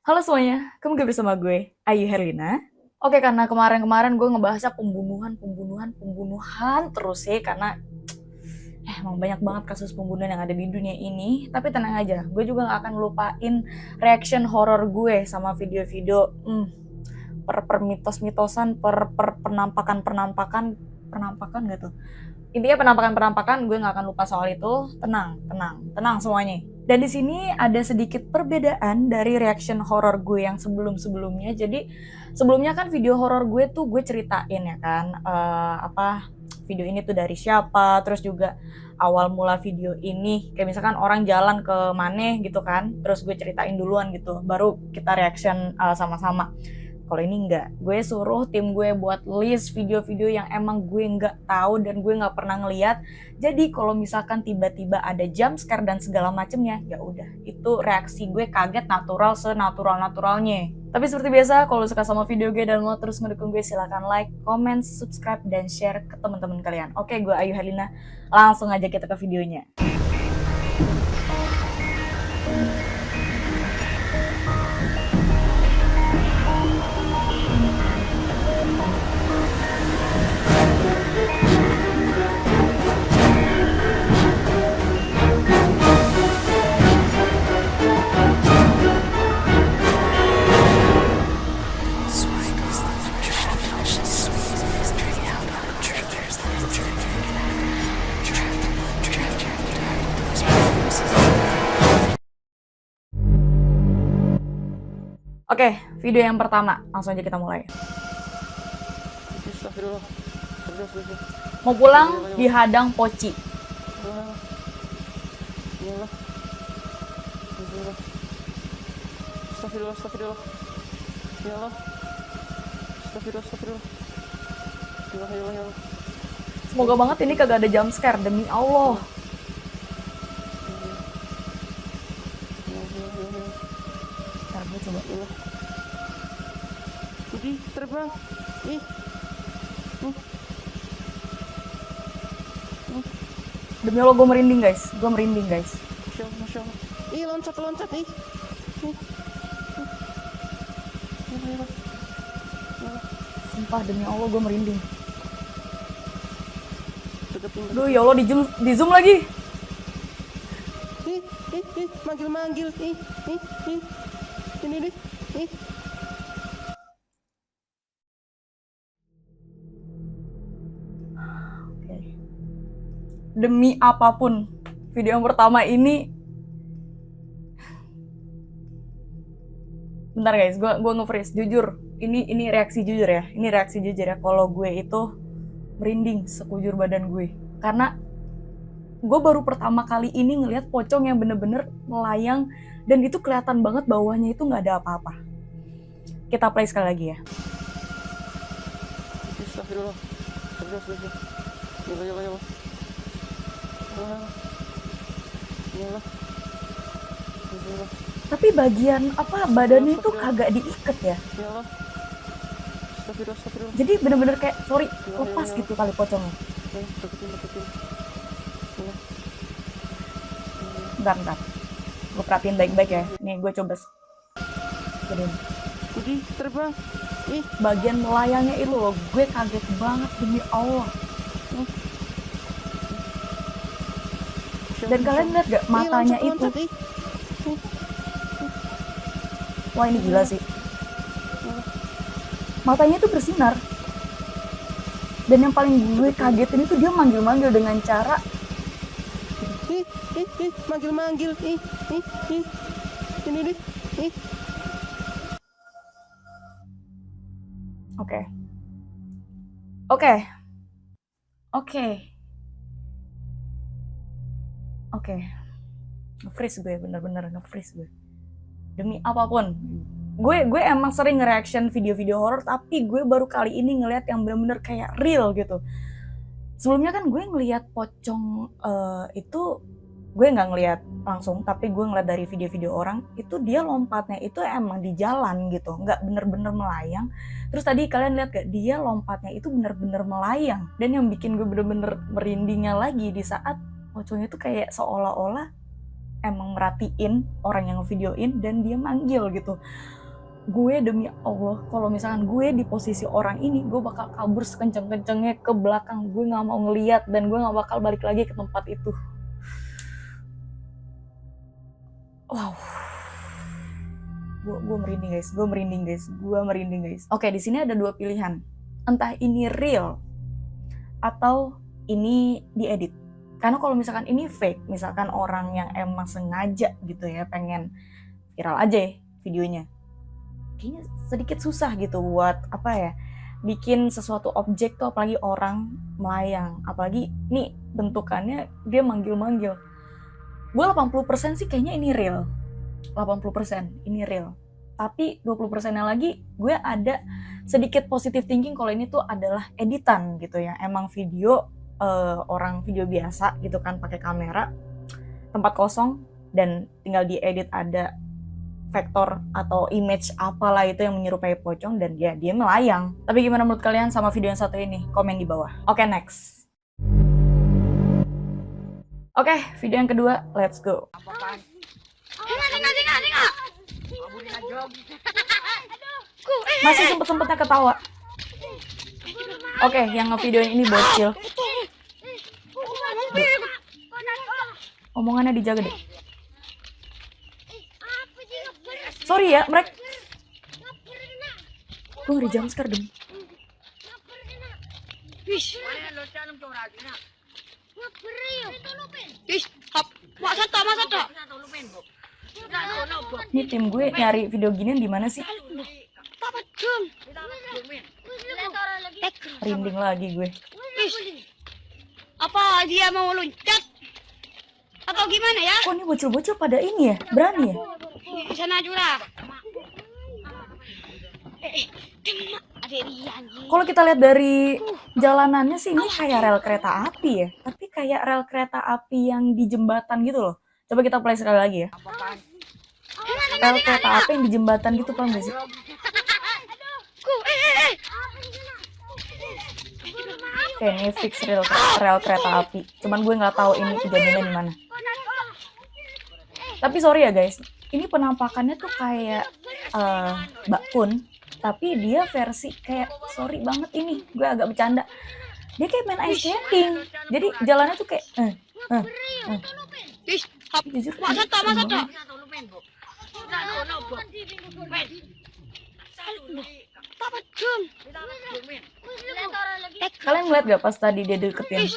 Halo semuanya, kembali bersama gue, Ayu Herlina. Oke, karena kemarin-kemarin gue ngebahasnya pembunuhan terus sih, karena emang banyak banget kasus pembunuhan yang ada di dunia ini. Tapi tenang aja, gue juga gak akan lupain reaction horror gue sama video-video per mitos-mitosan, per penampakan gak tuh? Intinya penampakan-penampakan gue nggak akan lupa soal itu. Tenang semuanya. Dan di sini ada sedikit perbedaan dari reaction horror gue yang sebelum-sebelumnya. Jadi sebelumnya kan video horror gue tuh gue ceritain ya kan, video ini tuh dari siapa, terus juga awal mula video ini kayak misalkan orang jalan ke mana gitu kan, terus gue ceritain duluan gitu, baru kita reaction sama-sama. Kalau ini enggak, gue suruh tim gue buat list video-video yang emang gue nggak tahu dan gue nggak pernah ngeliat. Jadi kalau misalkan tiba-tiba ada jump scare dan segala macemnya, ya udah, itu reaksi gue kaget natural senatural-naturalnya. Tapi seperti biasa, kalau suka sama video gue dan mau terus mendukung gue, silahkan like, comment, subscribe, dan share ke teman-teman kalian. Oke, gue Ayu Herlina, langsung aja kita ke videonya. Oke, video yang pertama, langsung aja kita mulai. Mau pulang, dihadang poci. Semoga banget ini kagak ada jump scare, demi Allah. Ntar gue coba. Jadi terbang. Demi Allah gue merinding guys. Masya Allah. Loncat. Sumpah demi Allah gue merinding. Duh ya Allah, di zoom lagi. Manggil. Ini nih. Demi apapun, video yang pertama ini, bentar guys, gue nge-freeze jujur. Ini reaksi jujur ya. Kalau gue itu merinding sekujur badan gue, karena gue baru pertama kali ini ngelihat pocong yang bener-bener melayang, dan itu kelihatan banget bawahnya itu nggak ada apa-apa. Kita play sekali lagi ya. Astagfirullah. Tapi bagian badannya itu kagak diikat ya. Jadi bener-bener kayak lepas gitu kali pocongnya. Bentar. Gue perhatiin baik-baik ya. Nih gue coba. Jadi terbang. Bagian melayangnya itu loh, gue kaget banget demi Allah. Dan kalian lihat gak matanya itu? Wah ini gila sih. Matanya itu bersinar. Dan yang paling gue kagetin itu dia manggil-manggil dengan cara manggil. Ini nih. Oke. Nge-freeze gue, bener-bener nge-freeze gue. Demi apapun. Gue emang sering nge-reaction video-video horror, tapi gue baru kali ini ngeliat yang bener-bener kayak real gitu. Sebelumnya kan gue ngeliat pocong itu, gue nggak ngeliat langsung, tapi gue ngeliat dari video-video orang, itu dia lompatnya itu emang di jalan gitu, nggak bener-bener melayang. Terus tadi kalian lihat gak, dia lompatnya itu bener-bener melayang. Dan yang bikin gue bener-bener merindingnya lagi di saat pocongnya itu kayak seolah-olah emang merhatiin orang yang ngevideoin dan dia manggil gitu. Gue demi Allah, kalau misalkan gue di posisi orang ini, gue bakal kabur sekenceng-kencengnya ke belakang. Gue gak mau ngeliat dan gue gak bakal balik lagi ke tempat itu. Wow. Gue merinding guys. Oke, di sini ada dua pilihan. Entah ini real atau ini diedit. Karena kalau misalkan ini fake, misalkan orang yang emang sengaja gitu ya, pengen viral aja ya videonya, kayaknya sedikit susah gitu buat bikin sesuatu objek tuh, apalagi orang melayang, apalagi nih bentukannya dia manggil-manggil. Gue 80% sih kayaknya ini real, 80% ini real, tapi 20% yang lagi gue ada sedikit positive thinking kalau ini tuh adalah editan gitu ya, emang video orang video biasa gitu kan, pakai kamera tempat kosong dan tinggal diedit, ada vektor atau image apalah itu yang menyerupai pocong dan dia melayang. Tapi gimana menurut kalian sama video yang satu ini? Komen di bawah. Oke, next. Oke, video yang kedua, let's go. Masih sempet-sempetnya ketawa. Oke, yang ngevideoin ini bocil. Omongannya dijaga deh. Sorry ya, mereka. Gue ngeri jumpscare dong. Ini tim gue nyari video ginian di mana sih? Rinding lagi gue. Apa dia mau loncat? Atau gimana ya? Kok ini bocil-bocil pada ini ya? Berani ya? Di sana juga. Ada dia. Kalau kita lihat dari jalanannya sih ini kayak rel kereta api ya. Tapi kayak rel kereta api yang di jembatan gitu loh. Coba kita play sekali lagi ya. Rel kereta api yang di jembatan gitu, paham gak sih? Oke, ini fix rel kereta api. Cuman gue nggak tahu ini kejadiannya di mana. Tapi sorry ya guys, ini penampakannya tuh kayak Mbak Kun, tapi dia versi kayak, sorry banget ini, gue agak bercanda. Dia kayak main ice skating. Jadi jalannya tuh kayak jujur, kalian ngeliat gak pas tadi dia deketin?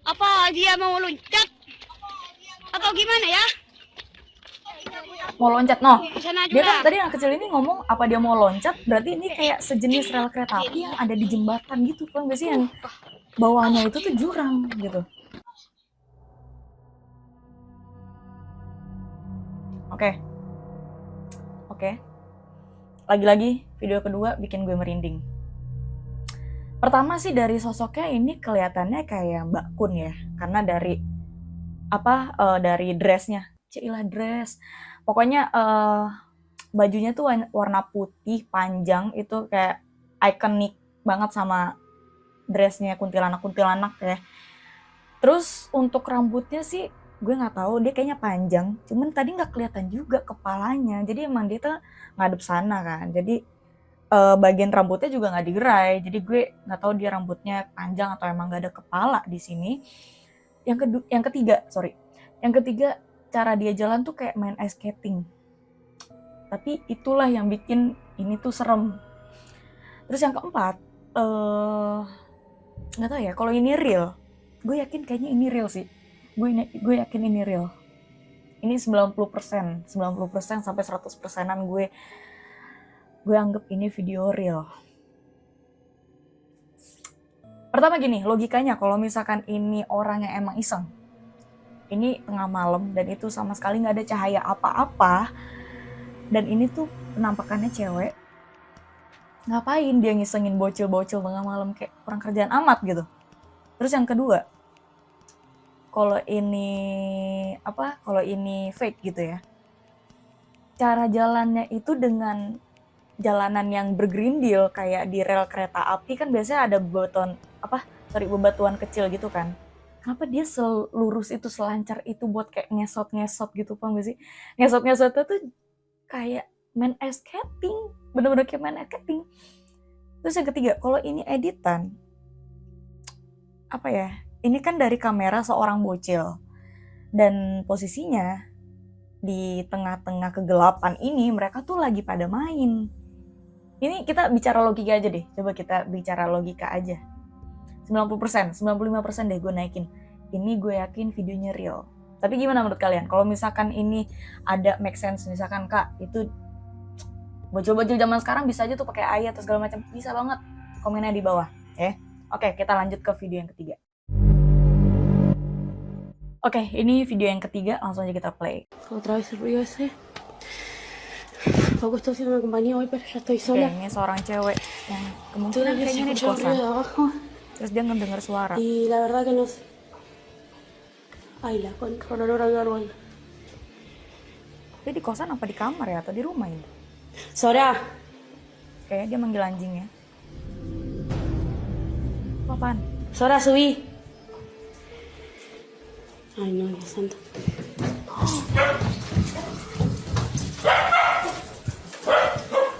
Apa dia mau loncat? Atau gimana ya? Mau loncat, no. Di sana Dia juga. kan tadi anak kecil ini ngomong apa dia mau loncat, berarti ini kayak sejenis rel kereta api yang ada di jembatan gitu, kan gak sih, yang bawahnya itu tuh jurang gitu. Oke. Lagi-lagi video kedua bikin gue merinding. Pertama sih dari sosoknya ini kelihatannya kayak Mbak Kun ya, karena dari dari dressnya, cilah dress. Pokoknya bajunya tuh warna putih panjang, itu kayak ikonik banget sama dressnya kuntilanak ya. Terus untuk rambutnya sih gue nggak tahu, dia kayaknya panjang, cuman tadi nggak kelihatan juga kepalanya, jadi emang dia tuh ngadep sana kan, jadi bagian rambutnya juga nggak digerai, jadi gue nggak tahu dia rambutnya panjang atau emang nggak ada kepala di sini. Yang ketiga cara dia jalan tuh kayak main ice skating, tapi itulah yang bikin ini tuh serem. Terus yang keempat, nggak tahu ya kalau ini real, gue yakin kayaknya ini real sih. Gue yakin ini real. Ini 90% sampai 100%-an gue anggap ini video real. Pertama gini, logikanya kalau misalkan ini orang yang emang iseng, ini tengah malam dan itu sama sekali nggak ada cahaya apa-apa, dan ini tuh penampakannya cewek, ngapain dia ngisengin bocil-bocil tengah malam, kayak kurang kerjaan amat gitu. Terus yang kedua, kalau ini fake gitu ya, cara jalannya itu dengan jalanan yang bergerindil kayak di rel kereta api kan biasanya ada bebatuan kecil gitu kan, Kenapa dia selurus itu, selancar itu buat kayak ngesot-ngesot gitu, paham gak sih? Ngesot-ngesotnya tuh kayak main skating, bener-bener kayak main skating. Terus yang ketiga, kalau ini editan, apa ya, ini kan dari kamera seorang bocil, dan posisinya di tengah-tengah kegelapan ini mereka tuh lagi pada main. Ini kita bicara logika aja deh, coba kita bicara logika aja. 90%, 95% deh gue naikin. Ini gue yakin videonya real. Tapi gimana menurut kalian? Kalau misalkan ini ada make sense, misalkan Kak, itu bocil-bocil zaman sekarang bisa aja tuh pakai ayat atau segala macam, bisa banget. Komennya di bawah, ya. Oke, kita lanjut ke video yang ketiga. Oke, ini video yang ketiga, langsung aja kita play. Otra vez el ruido ese. Poco estoy haciendo una compañía hoy, pero ya estoy Oke, sola. ini seorang cewek yang kemungkinan Todavía se kayaknya ini di escucha el ruido kosan. de abajo. Terus dia ngedenger suara. Y la verdad que no sé. Ay, la contra olor a algo. Dia di kosan apa di kamar ya? Atau di rumah ini? Sora, Kayaknya dia manggil anjingnya. Apaan? Sora, subí. Ay, no, Dios santo.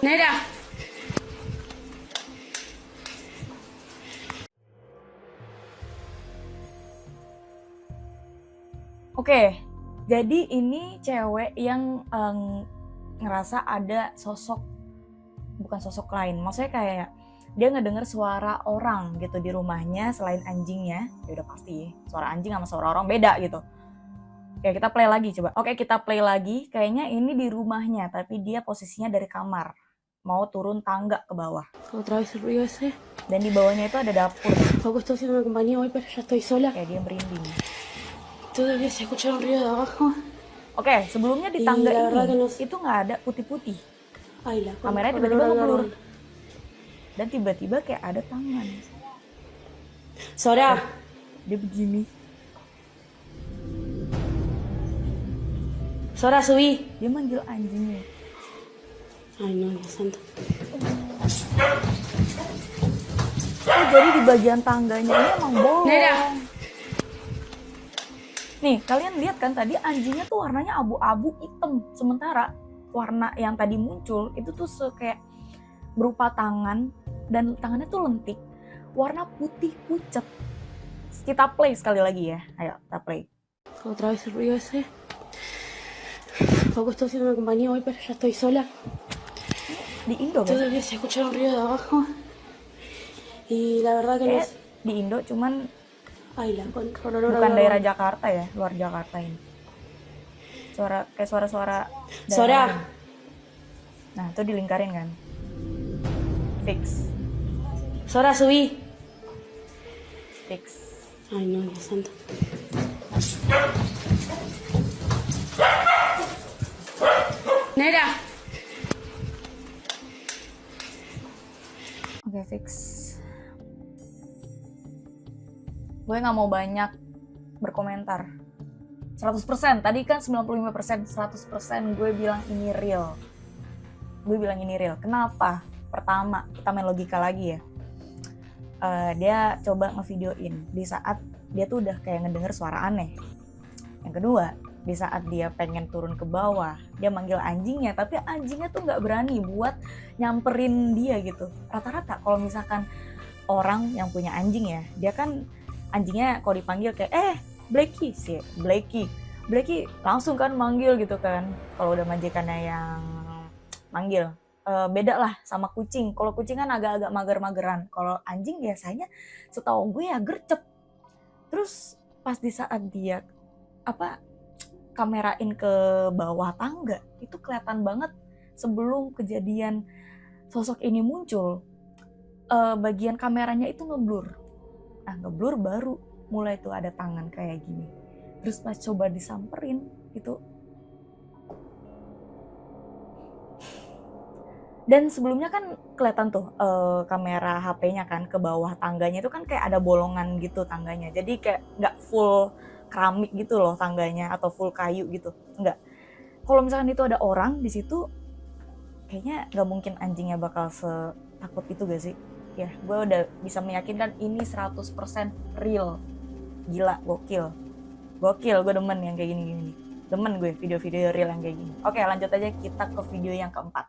Nera. Oke, jadi ini cewek yang ngerasa ada sosok, bukan sosok lain, maksudnya kayak dia ngedenger suara orang gitu di rumahnya selain anjingnya. Ya udah pasti suara anjing sama suara orang beda gitu. Oke, kita play lagi coba. Oke, kita play lagi. Kayaknya ini di rumahnya, tapi dia posisinya dari kamar, mau turun tangga ke bawah. Otra vez el ruido ese. Dan di bawahnya itu ada dapur. Poco estoy haciendo una compañía hoy, pero ya estoy sola. Kayak dia merinding. Todavía se escucha el ruido de abajo. Oke, sebelumnya di Iya, tangga verdad que ini no sé. itu nggak ada putih-putih. Ay, la Kameranya contra tiba-tiba olor a ngeblur. algo. Dan tiba-tiba kayak ada tangan. Sora, Dia begini. Sora, subí. Dia manggil anjingnya. Ay, no, Dios santo. Oh, jadi di bagian tangganya ini emang bolong. Nera. Nih, kalian lihat kan tadi anjingnya tuh warnanya abu-abu hitam. Sementara warna yang tadi muncul itu tuh kayak berupa tangan, dan tangannya tuh lentik, warna putih pucet. Kita play sekali lagi ya. Ayo, kita play. Otra vez el ruido ese. Poco estoy haciendo una compañía hoy, pero ya estoy sola. Di Indo guys. Todavía se escucha el ruido de abajo. Y la verdad que no Kayak sé. di Indo, cuman Ay, la contra olor a bukan algo. daerah Jakarta ya, luar Jakarta ini. Kayak suara-suara daerah Sora. lain. Nah, itu dilingkarin kan. Fix. Sora, subí. Fix. Ay, no, Dios santo. Nera. Oke, fix. Gue gak mau banyak berkomentar. 100%, tadi kan 95%, 100% gue bilang ini real. Kenapa? Pertama, kita main logika lagi ya. Dia coba ngevideoin di saat dia tuh udah kayak ngedenger suara aneh. Yang kedua, di saat dia pengen turun ke bawah, dia manggil anjingnya, tapi anjingnya tuh nggak berani buat nyamperin dia gitu. Rata-rata kalau misalkan orang yang punya anjing ya, dia kan anjingnya kalau dipanggil kayak Blackie sih, Blackie langsung kan manggil gitu kan. Kalau udah majikannya yang manggil, beda lah sama kucing. Kalau kucing kan agak-agak mager-mageran. Kalau anjing biasanya setahu gue ya gercep. Terus pas di saat dia kamerain ke bawah tangga, itu kelihatan banget sebelum kejadian sosok ini muncul, bagian kameranya itu ngeblur. Nah, ngeblur baru mulai tuh ada tangan kayak gini. Terus pas coba disamperin itu. Dan sebelumnya kan kelihatan tuh kamera HP-nya kan ke bawah tangganya itu kan kayak ada bolongan gitu tangganya. Jadi kayak nggak full keramik gitu loh tangganya atau full kayu gitu. Enggak. Kalau misalkan itu ada orang di situ, kayaknya nggak mungkin anjingnya bakal setakut itu gak sih? Ya, gue udah bisa meyakinkan ini 100% real. Gila, gokil. Gokil, gue demen yang kayak gini-gini. Demen gue video-video real yang kayak gini. Oke, lanjut aja kita ke video yang keempat.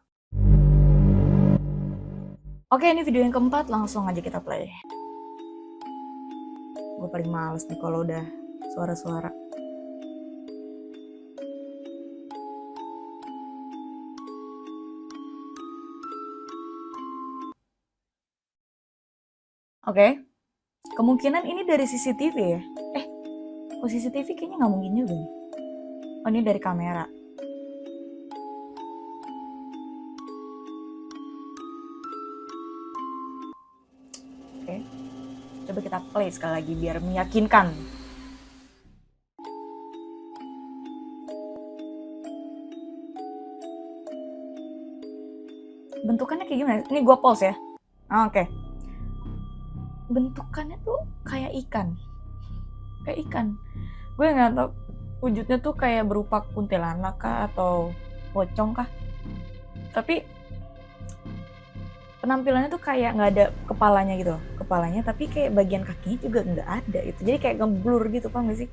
Oke, ini video yang keempat, langsung aja kita play. Gue paling males nih kalau udah suara-suara. Oke, kemungkinan ini dari CCTV ya. Kok CCTV kayaknya nggak mungkin juga nih. Oh, ini dari kamera. Oke, coba kita play sekali lagi biar meyakinkan. Bentukannya kayak gimana? Ini gue pause ya. Oke. Bentukannya tuh kayak ikan. Kayak ikan. Gue nggak tahu wujudnya tuh kayak berupa kuntilanak kah atau pocong kah. Tapi penampilannya tuh kayak nggak ada kepalanya gitu. Kepalanya tapi kayak bagian kakinya juga nggak ada gitu. Jadi kayak ngeblur gitu, paham gak sih?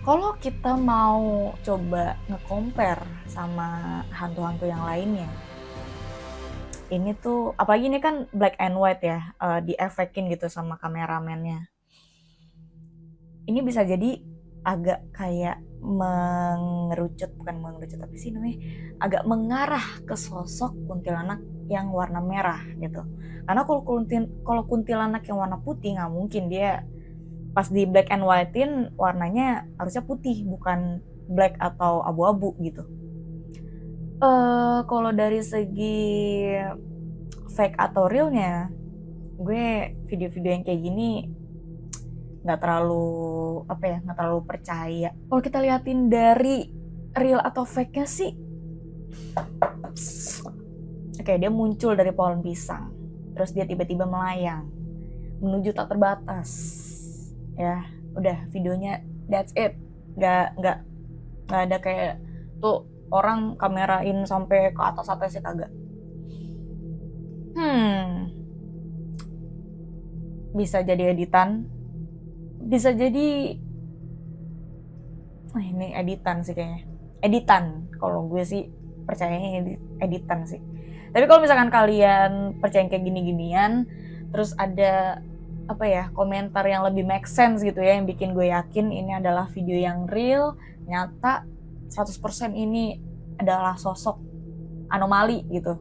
Kalau kita mau coba nge-compare sama hantu-hantu yang lainnya, ini tuh, apalagi ini kan black and white ya, diefekin gitu sama kameramennya. Ini bisa jadi agak kayak bukan mengerucut, tapi sih namanya agak mengarah ke sosok kuntilanak yang warna merah gitu. Karena kalau kuntilanak yang warna putih nggak mungkin dia pas di black and white-in warnanya harusnya putih, bukan black atau abu-abu gitu. Kalau dari segi fake atau realnya, gue video-video yang kayak gini nggak terlalu percaya. Kalau kita liatin dari real atau fake-nya sih, oke, dia muncul dari pohon pisang, terus dia tiba-tiba melayang menuju tak terbatas. Ya udah, videonya that's it. Nggak ada kayak tuh orang kamerain sampai ke atas sih, kagak. Bisa jadi editan, bisa jadi ini editan sih kayaknya. Editan, kalau gue sih percayanya editan sih. Tapi kalau misalkan kalian percaya kayak gini-ginian, terus ada komentar yang lebih make sense gitu ya, yang bikin gue yakin ini adalah video yang real, nyata, 100% ini adalah sosok anomali gitu.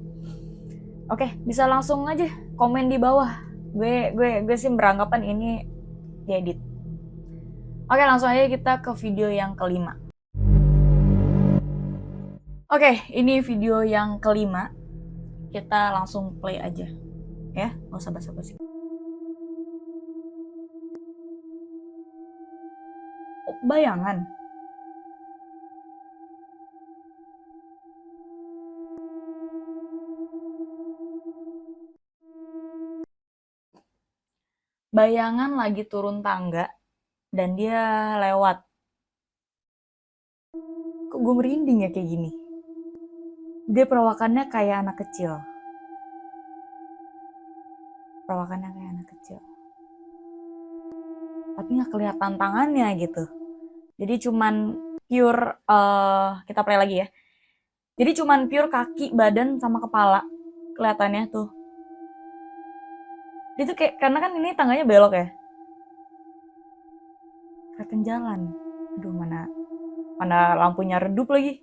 Oke, bisa langsung aja komen di bawah. Gue sih beranggapan ini diedit. Oke, langsung aja kita ke video yang kelima. Oke, ini video yang kelima. Kita langsung play aja. Ya, nggak usah basa-basi. Bayangan. Bayangan lagi turun tangga dan dia lewat. Kok gue merinding ya kayak gini? Dia perawakannya kayak anak kecil. Tapi nggak kelihatan tangannya gitu. Jadi cuman pure, kita play lagi ya. Jadi cuman pure kaki, badan, sama kepala kelihatannya tuh. Dia tuh kayak, karena kan ini tangganya belok ya. Kelihatan jalan. Aduh, mana lampunya redup lagi.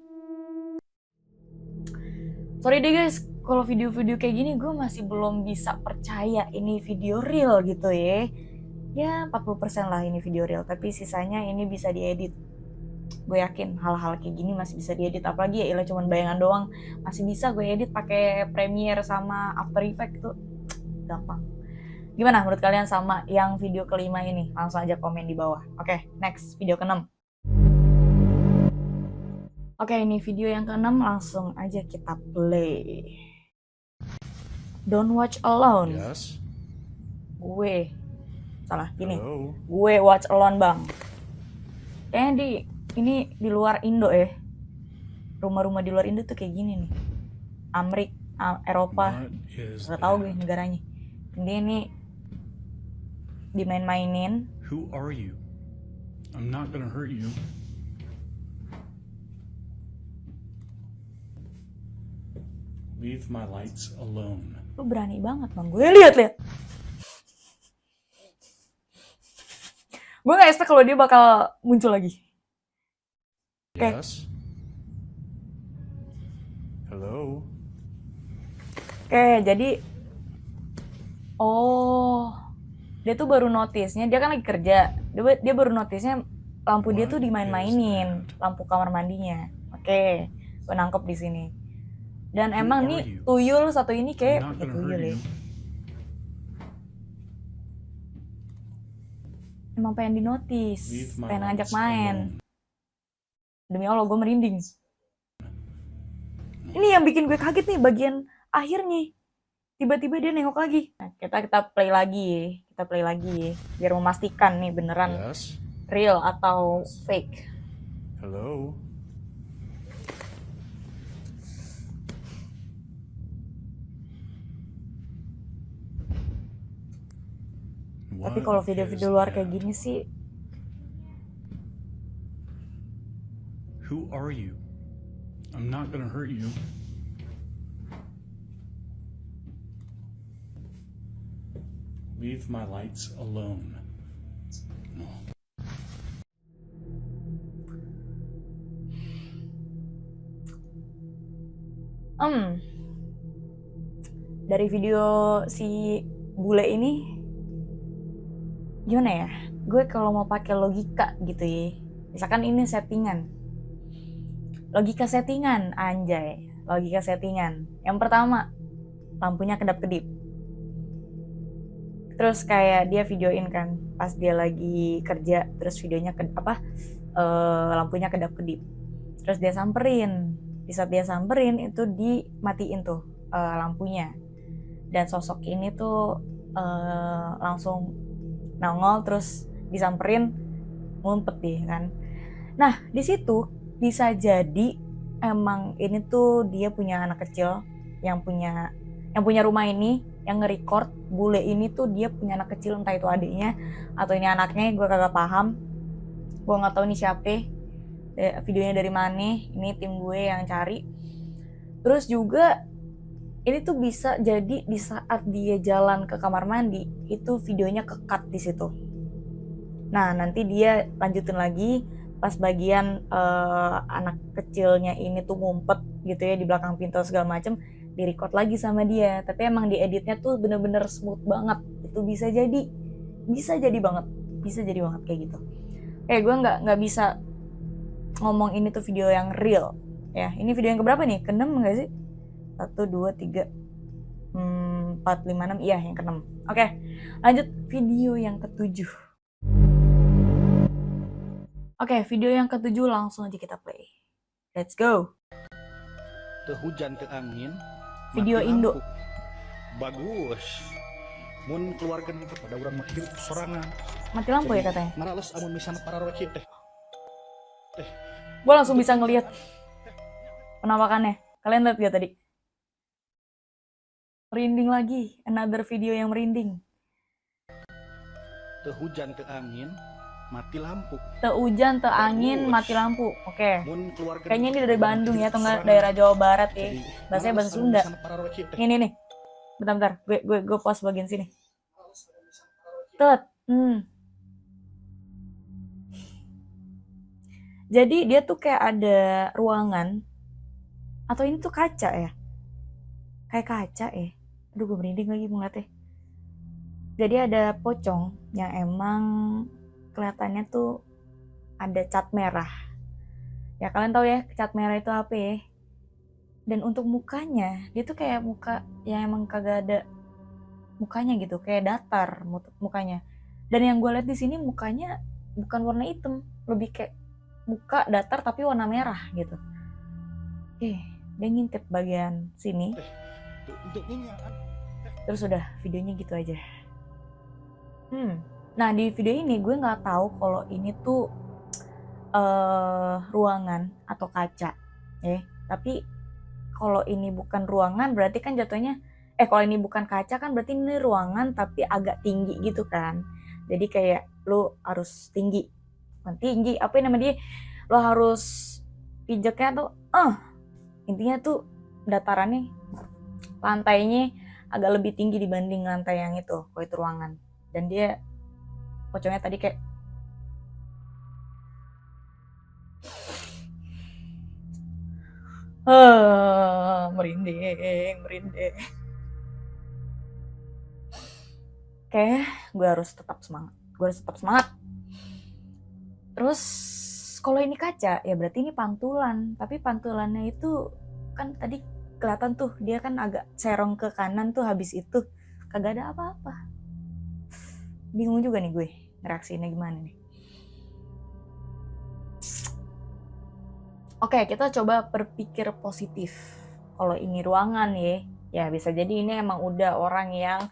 Sorry deh guys, kalau video-video kayak gini gue masih belum bisa percaya ini video real gitu ya. Ya 40% lah ini video real, tapi sisanya ini bisa diedit. Gue yakin hal-hal kayak gini masih bisa diedit, apalagi ya ilah cuman bayangan doang, masih bisa gue edit pakai Premiere sama After Effects tuh gampang. Gimana menurut kalian sama yang video kelima ini? Langsung aja komen di bawah. Oke, next video ke-6. Oke, ini video yang ke-6, langsung aja kita play. Don't watch alone. Yes. Gini. Hello. Gue watch alone, Bang. Kayaknya ini di luar Indo ya. Rumah-rumah di luar Indo tuh kayak gini nih. Amrik. Eropa, What is nggak tahu gue that? negaranya. Dia ini dimain-mainin. Who are you? I'm not gonna hurt you. Leave my lights alone. Lu berani banget bang, gue lihat. Gue nggak expect kalau dia bakal muncul lagi. Oke. Yes. Hello. Oke, jadi dia tuh baru notice-nya, dia kan lagi kerja. Dia baru notice-nya lampu dia tuh dimain-mainin, lampu kamar mandinya. Oke, gue nangkep di sini. Dan emang nih tuyul satu ini kayak I'm not gonna tuyul hurt ya. you. Emang pengen dinotis, Leave my pengen ngajak lights main. alone. Demi Allah, gue merinding. Ini yang bikin gue kaget nih bagian akhirnya. Tiba-tiba dia nengok lagi. Nah, kita play lagi, biar memastikan nih beneran Yes. real atau fake. Hello. Tapi What kalau is video-video luar kayak that? gini sih, Who are you? I'm not gonna hurt you. Leave my lights alone. dari video si bule ini, gimana ya? Gue kalau mau pakai logika gitu ya, misalkan ini settingan. Logika settingan, anjay. Logika settingan. Yang pertama, lampunya kedap-kedip. Terus kayak dia videoin kan, pas dia lagi kerja, terus videonya lampunya kedap-kedip. Terus dia samperin. Di saat dia samperin itu dimatiin tuh lampunya. Dan sosok ini tuh langsung nongol, terus disamperin, ngumpet deh kan. Nah, di situ bisa jadi emang ini tuh dia punya anak kecil yang punya rumah ini, yang nge-record bule ini tuh dia punya anak kecil, entah itu adiknya atau ini anaknya, gue kagak paham. Gue nggak tahu ini siapa, videonya dari mana, ini tim gue yang cari. Terus juga ini tuh bisa jadi di saat dia jalan ke kamar mandi itu videonya ke-cut di situ. Nah, nanti dia lanjutin lagi pas bagian anak kecilnya ini tuh ngumpet gitu ya di belakang pintu segala macem, di-record lagi sama dia. Tapi emang dieditnya tuh bener-bener smooth banget. Itu bisa jadi banget kayak gitu. Gue nggak bisa ngomong ini tuh video yang real ya. Ini video yang keberapa nih? Ke-6 nggak sih? 1, 2, 3, 4, 5, 6. Iya, yang ke-6. Oke, lanjut video yang ke-7. Oke, video yang ke-7 langsung aja kita play. Let's go. Teu hujan teu angin. Video mati Indo. lampu. Bagus. Mun keluarga itu pada urang mah hidup sorangan. Mati lampu ya katanya. Marales amun misalna para roci teh. Gue langsung bisa ngelihat penampakannya. Kalian lihat gak tadi? Merinding lagi. Another video yang merinding. Teu hujan teu angin, mati lampu. Teu hujan, teu angin, mati lampu. Oke. Mun keluarga Kayaknya ini itu dari pada Bandung ya, hidup atau enggak sorangan. daerah Jawa Barat ya. Jadi, Bahasanya bahasa marales amun Sunda. misalna para roci teh. Nih. Bentar. Gue pause bagian sini. Tet. Jadi dia tuh kayak ada ruangan, atau ini tuh kaca ya? Kayak kaca ya. Aduh, gue merinding lagi ngeliatnya. Jadi ada pocong yang emang kelihatannya tuh ada cat merah. Ya kalian tahu ya cat merah itu apa ya? Dan untuk mukanya, dia tuh kayak muka yang emang kagak ada mukanya gitu, kayak datar mukanya. Dan yang gue lihat di sini mukanya bukan warna hitam, lebih kayak muka datar tapi warna merah gitu. Dia ngintip bagian sini. Untuk minyak. Terus udah videonya gitu aja. Nah di video ini gue nggak tahu kalau ini tuh ruangan atau kaca, tapi kalau ini bukan ruangan berarti kan jatuhnya kalau ini bukan kaca kan berarti ini ruangan tapi agak tinggi gitu kan. Jadi kayak lo harus tinggi. Bukan tinggi, apa yang namanya dia? Lo harus pijaknya tuh intinya tuh datarannya, lantainya agak lebih tinggi dibanding lantai yang itu, kalau itu ruangan. Dan dia pocongnya tadi kayak merinding. Kayak gue harus tetap semangat. Terus kalau ini kaca ya berarti ini pantulan, tapi pantulannya itu kan tadi kelihatan tuh dia kan agak serong ke kanan tuh, habis itu kagak ada apa-apa. Bingung juga nih gue reaksinya gimana nih. Oke, kita coba berpikir positif. Kalau ini ruangan ya bisa jadi ini emang udah orang yang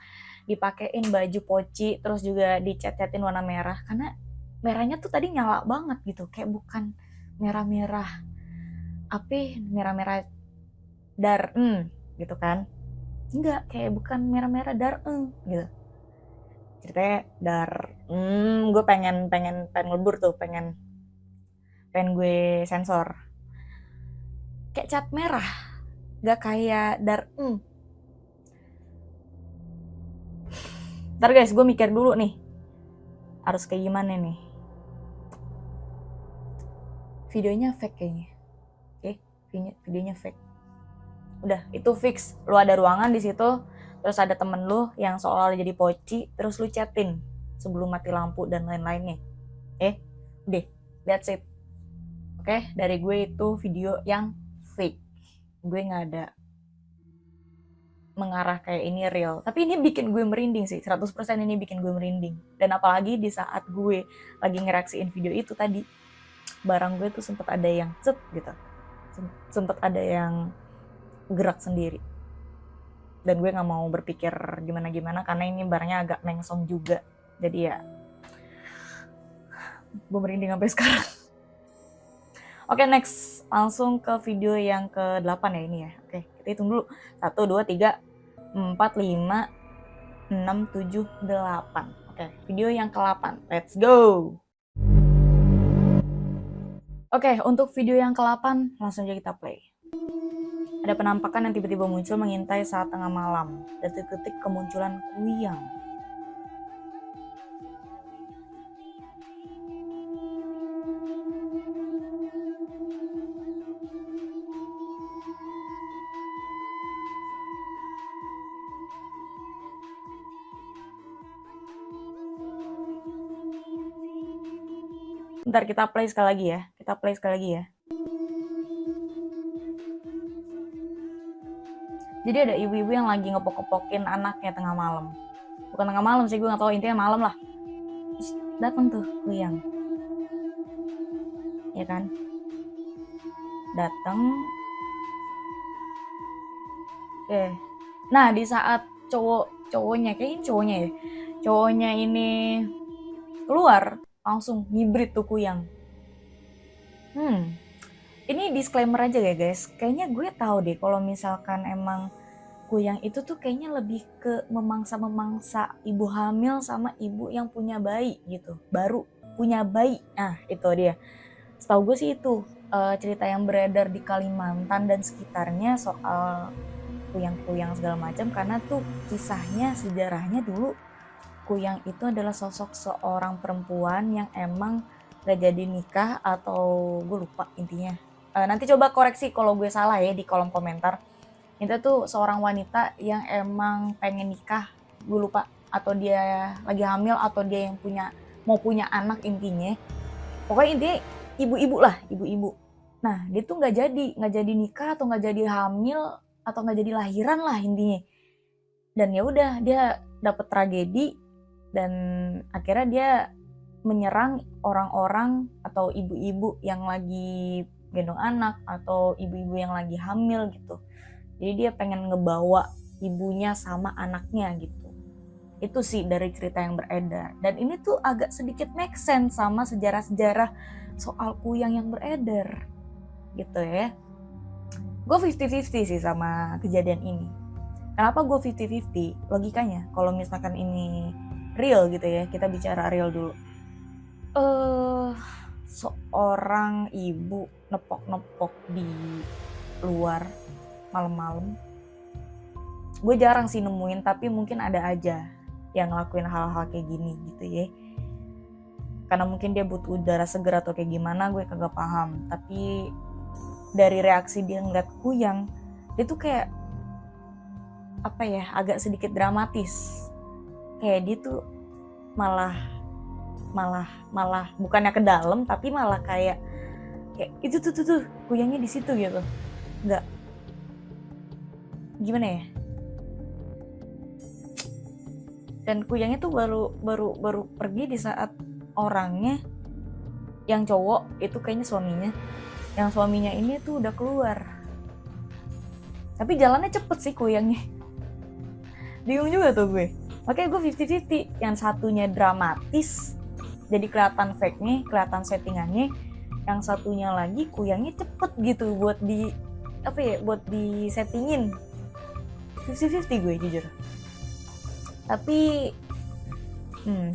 dipakein baju poci terus juga dicat-catin warna merah, karena merahnya tuh tadi nyala banget gitu, kayak bukan merah-merah merah-merah gitu kan, enggak, kayak bukan merah-merah gitu ceritanya gue pengen ngelebur tuh, pengen gue sensor kayak cat merah, gak kayak Ntar guys, gue mikir dulu nih harus kayak gimana nih. Videonya fake kayaknya. Oke, videonya fake. Udah, itu fix. Lu ada ruangan di situ, terus ada temen lu yang seolah jadi poci, terus lu chatin sebelum mati lampu dan lain-lainnya. Udah, that's it. Oke, dari gue itu video yang fake. Gue nggak ada mengarah kayak ini real. Tapi ini bikin gue merinding sih, 100% ini bikin gue merinding. Dan apalagi di saat gue lagi ngereaksiin video itu tadi, barang gue tuh sempet ada yang gitu. Sempet ada yang gerak sendiri. Dan gue gak mau berpikir gimana-gimana karena ini barangnya agak mengsong juga. Jadi ya, gue merinding sampai sekarang. Oke, next. Langsung ke video yang ke-8 ya ini ya. Oke, kita hitung dulu. 1, 2, 3, 4, 5, 6, 7, 8. Oke, video yang ke-8. Let's go! Oke, untuk video yang ke-8 langsung aja kita play. Ada penampakan yang tiba-tiba muncul mengintai saat tengah malam. Detik-detik kemunculan kuyang. Bentar, kita play sekali lagi ya. Jadi ada ibu-ibu yang lagi ngepok-kepokin anaknya tengah malam. Bukan tengah malam sih, gue gak tahu, intinya malam lah. Terus datang tuh kuyang. Ya kan? Datang. Oke. Nah, di saat cowoknya ini keluar, langsung hibrid tuh kuyang. Ini disclaimer aja ya guys. Kayaknya gue tahu deh kalau misalkan emang kuyang itu tuh kayaknya lebih ke memangsa ibu hamil sama ibu yang punya bayi gitu. Baru punya bayi. Nah, itu dia. Setahu gue sih itu cerita yang beredar di Kalimantan dan sekitarnya soal kuyang-kuyang segala macam, karena tuh kisahnya, sejarahnya dulu kuyang itu adalah sosok seorang perempuan yang emang gak jadi nikah, atau gue lupa intinya. Nanti coba koreksi kalau gue salah ya di kolom komentar. Itu tuh seorang wanita yang emang pengen nikah, gue lupa, atau dia lagi hamil, atau dia yang mau punya anak intinya. Pokoknya intinya ibu-ibu. Nah, dia tuh nggak jadi nikah atau nggak jadi hamil atau nggak jadi lahiran lah intinya. Dan ya udah, dia dapet tragedi dan akhirnya dia menyerang orang-orang atau ibu-ibu yang lagi gendong anak atau ibu-ibu yang lagi hamil gitu. Jadi dia pengen ngebawa ibunya sama anaknya gitu. Itu sih dari cerita yang beredar. Dan ini tuh agak sedikit make sense sama sejarah-sejarah soal kuyang yang beredar gitu ya. Gue 50-50 sih sama kejadian ini. Kenapa gue 50-50? Logikanya, kalau misalkan ini real gitu ya, kita bicara real dulu. Seorang ibu nepok-nepok di luar malam-malam. Gue jarang sih nemuin, tapi mungkin ada aja yang ngelakuin hal-hal kayak gini gitu ya. Karena mungkin dia butuh udara segar atau kayak gimana, gue kagak paham. Tapi dari reaksi dia ngeliat kuyang, dia tuh kayak apa ya, agak sedikit dramatis. Kayak dia tuh malah bukannya ke dalam, tapi malah kayak itu tuh kuyangnya di situ gitu. Enggak, gimana ya? Dan kuyangnya tuh baru pergi di saat orangnya yang cowok itu kayaknya suaminya. Yang suaminya ini tuh udah keluar. Tapi jalannya cepet sih kuyangnya. Bingung juga tuh gue. Makanya gue 50-50. Yang satunya dramatis, jadi kelihatan fake-nya, kelihatan settingannya. Yang satunya lagi kuyangnya cepet gitu buat buat di settingin. 50-50 gue jujur. Tapi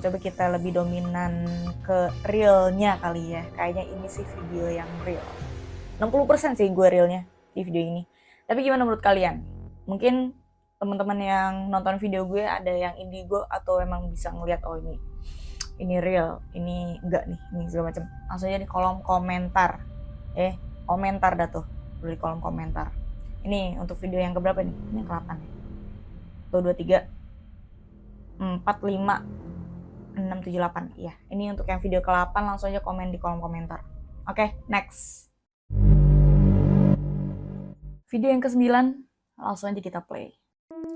coba kita lebih dominan ke realnya kali ya. Kayaknya ini sih video yang real. 60% sih gue realnya di video ini. Tapi gimana menurut kalian? Mungkin teman-teman yang nonton video gue ada yang indigo atau emang bisa ngeliat oh ini real, ini enggak nih, ini segala macam. Langsung aja di kolom komentar. Komentar dah tuh di kolom komentar. Ini untuk video yang keberapa nih? Ini yang ke-8 nih. 1, 2, 3 4, 5, 6, 7, 8. Iya, ini untuk yang video ke-8 langsung aja komen di kolom komentar. Oke, next. Video yang ke-9 langsung aja kita play.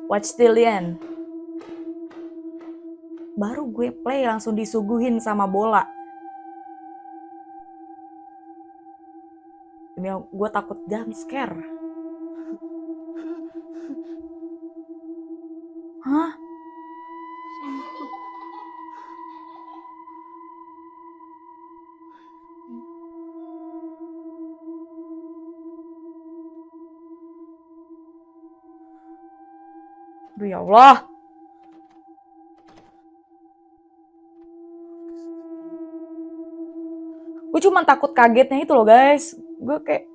Watch till the end. Baru gue play langsung disuguhin sama bola. Demi gue takut jump scare. Hah? Aduh ya Allah. Gue cuma takut kagetnya itu loh guys. Gue kayak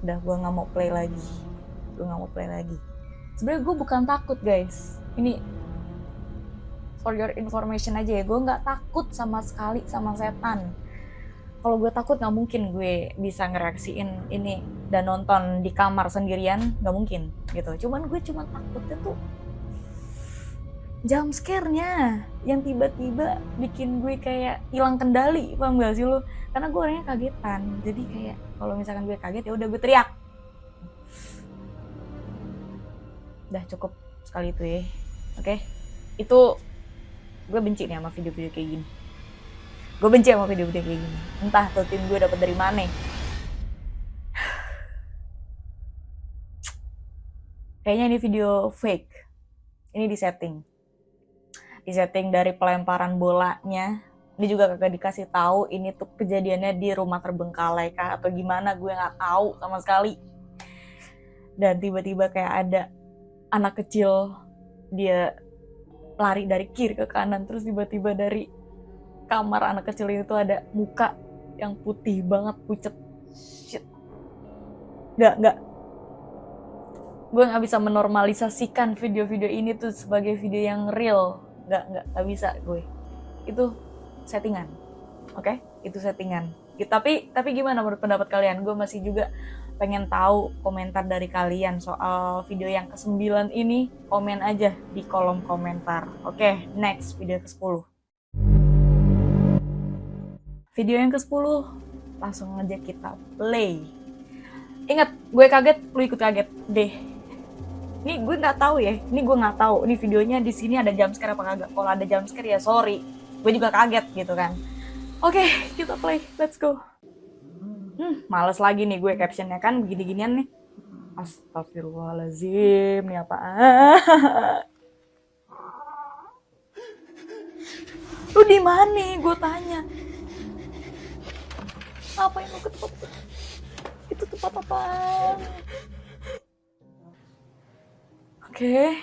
udah, gue nggak mau play lagi. Sebenarnya gue bukan takut guys, ini for your information aja ya, gue nggak takut sama sekali sama setan. Kalau gue takut nggak mungkin gue bisa ngereaksiin ini dan nonton di kamar sendirian, nggak mungkin gitu. Cuman gue takutnya tuh jump scare-nya yang tiba-tiba bikin gue kayak hilang kendali, paham gak sih lo? Karena gue orangnya kagetan, jadi kayak kalau misalkan gue kaget ya udah gue teriak. Udah cukup sekali itu ya, oke? Itu gue benci nih sama video-video kayak gini. Gue benci sama video-video kayak gini. Entah tuh tim gue dapet dari mana. Kayaknya ini video fake. Ini disetting dari pelemparan bolanya. Ini juga kagak dikasih tahu ini tuh kejadiannya di rumah terbengkalai kah atau gimana, gue nggak tahu sama sekali. Dan tiba-tiba kayak ada anak kecil, dia lari dari kiri ke kanan, terus tiba-tiba dari kamar anak kecil itu ada muka yang putih banget, pucet. Shit. Nggak. Gue nggak bisa menormalisasikan video-video ini tuh sebagai video yang real. Nggak bisa gue. Itu settingan. Oke? Itu settingan. Tapi gimana menurut pendapat kalian? Gue masih juga pengen tahu komentar dari kalian soal video yang ke-9 ini. Komen aja di kolom komentar. Oke, next video ke-10. Video yang ke-10 langsung aja kita play. Ingat, gue kaget, lu ikut kaget deh. Ini gue nggak tahu ya. Ini gue nggak tahu. Ini videonya di sini ada jumpscare apa kagak? Kalau ada jumpscare ya sorry. Gue juga kaget gitu kan. Oke, kita play. Let's go. Males lagi nih gue captionnya kan begini-ginian nih. Astagfirullahaladzim, nih apaan? Lu di mana? Gue tanya. Apa yang lu ke tempat? Itu tempat apaan? Oke.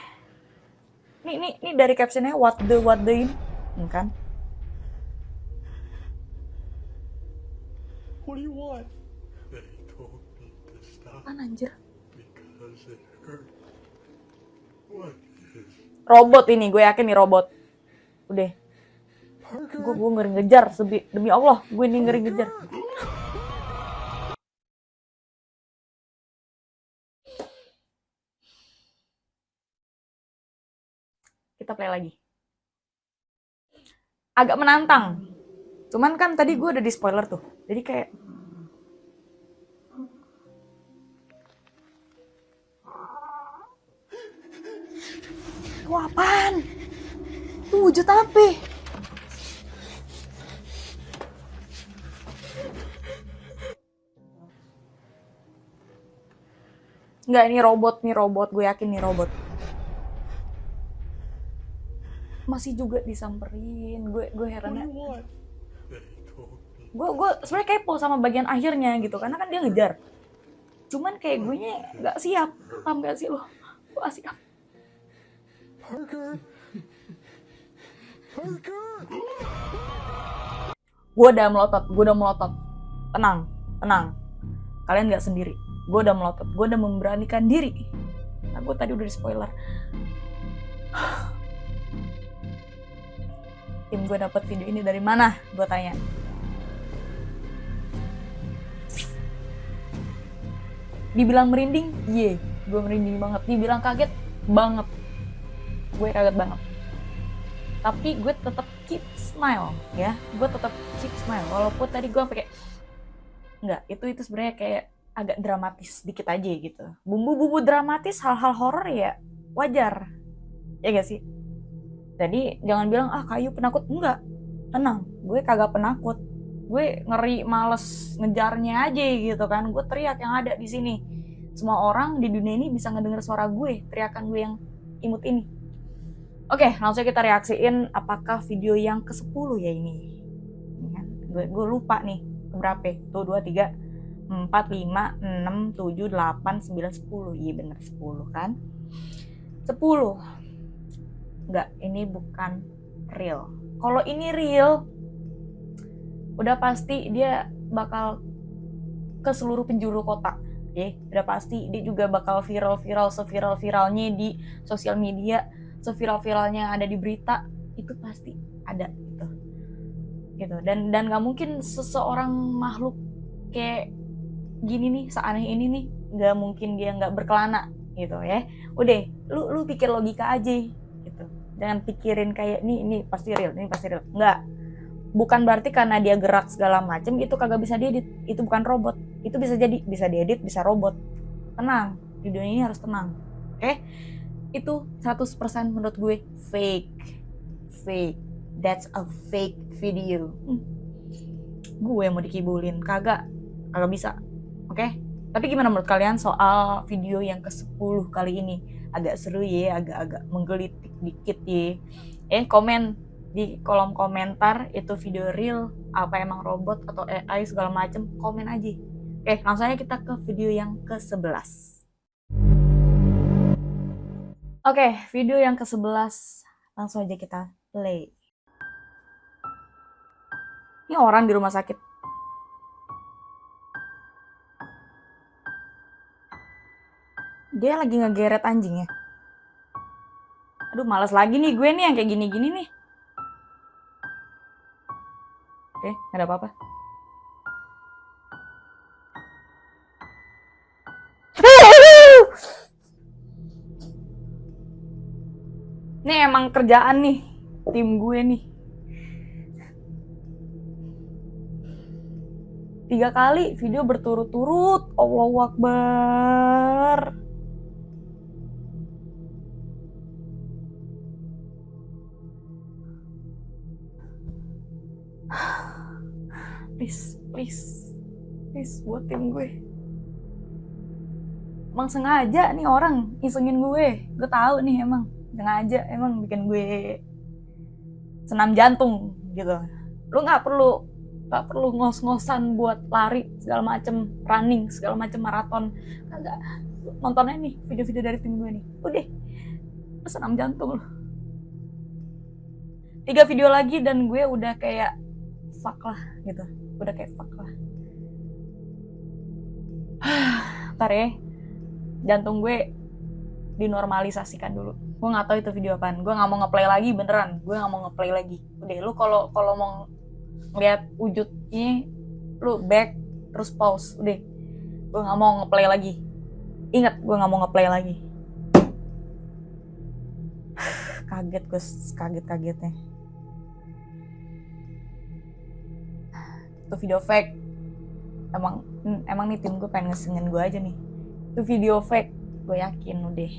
Nih dari captionnya what the ini. Kan? What do you want? They told me to stop Apaan anjir? because it hurt. What is Robot ini, gue yakin nih robot. Udah. Parker? Gue ngeri ngejar, demi Allah, gue ini ngeri ngejar. Kita play lagi. Agak menantang. Cuman kan tadi gue udah di spoiler tuh. Jadi kayak itu apaan? Itu wujud apa? Enggak, ini robot, gue yakin nih robot. Masih juga disamperin, gue heran ya. They told me. Gue sebenarnya kepo sama bagian akhirnya gitu, karena kan dia ngejar. Cuman kayak gue nya nggak siap, paham gak sih lo? Gue gak siap. Parker. Parker. Gue udah melotot. Tenang. Kalian nggak sendiri. Gue udah melotot, gue udah memberanikan diri. Nah, gue tadi udah di spoiler. Tim gue dapet video ini dari mana? Gue tanya. Dibilang merinding? Iya, gue merinding banget. Dibilang kaget? Banget. Gue kaget banget. Tapi gue tetap keep smile, ya. Gue tetap keep smile. Walaupun tadi gue pakai enggak, itu sebenarnya kayak agak dramatis dikit aja gitu. Bumbu-bumbu dramatis, hal-hal horor ya wajar. Ya gak sih? Jadi jangan bilang Kayu penakut. Enggak. Tenang, gue kagak penakut. Gue ngeri males ngejarnya aja gitu kan. Gue teriak yang ada di sini. Semua orang di dunia ini bisa ngedenger suara gue, teriakan gue yang imut ini. Oke, langsung kita reaksiin apakah video yang ke-10 ya ini. Gue lupa nih berapa. Tuh 2, 3, 4, 5, 6, 7, 8, 9, 10. Iya bener 10 kan. 10. Enggak, ini bukan real. Kalau ini real, udah pasti dia bakal ke seluruh penjuru kota. Oke, udah pasti dia juga bakal viral-viral, seviral-viralnya di sosial media, seviral-viralnya yang ada di berita, itu pasti ada gitu. Dan nggak mungkin seseorang makhluk kayak gini nih, seaneh ini nih, nggak mungkin dia nggak berkelana gitu ya. Udah, lu pikir logika aja gitu. Jangan pikirin kayak ini pasti real, ini pasti real. Nggak. Bukan berarti karena dia gerak segala macem itu kagak bisa diedit. Itu bukan robot. Itu bisa jadi, bisa diedit, bisa robot. Tenang, di dunia ini harus tenang. Oke? Itu 100% menurut gue fake. That's a fake video. Gue mau dikibulin, kagak bisa. Oke? Tapi gimana menurut kalian soal video yang ke-10 kali ini? Agak seru ya, agak menggelitik dikit ya. Komen di kolom komentar itu video real, apa emang robot atau AI segala macem, komen aja. Oke, langsung aja kita ke video yang ke-11. Oke, video yang ke-11 langsung aja kita play. Ini orang di rumah sakit. Dia lagi ngegeret anjingnya. Aduh, malas lagi nih gue nih yang kayak gini-gini nih. Oke, gak ada apa-apa. Ini emang kerjaan nih, tim gue nih. 3 kali video berturut-turut, Allahu Akbar. Please. Please buat tim gue. Emang sengaja nih orang isengin gue. Gue tahu nih emang sengaja emang bikin gue senam jantung gitu. Lu nggak perlu ngos-ngosan buat lari segala macem, running segala macem, maraton. Kagak. Nontonnya nih video-video dari tim gue nih. Udah, lu senam jantung lu. 3 video lagi dan gue udah kayak fuck lah gitu. Udah kayak fuck lah. Ntar ya, jantung gue dinormalisasikan dulu. Gue nggak tahu itu video apaan. Gue nggak mau ngeplay lagi beneran. Gue nggak mau ngeplay lagi. Udah, lu kalau mau ngeliat wujudnya, lu back terus pause. Udah, gue nggak mau ngeplay lagi. Ingat, gue nggak mau ngeplay lagi. Kaget gue, kagetnya. Itu video fake. Emang nih tim gue pengen ngesengin gue aja nih. Itu video fake, gue yakin udah.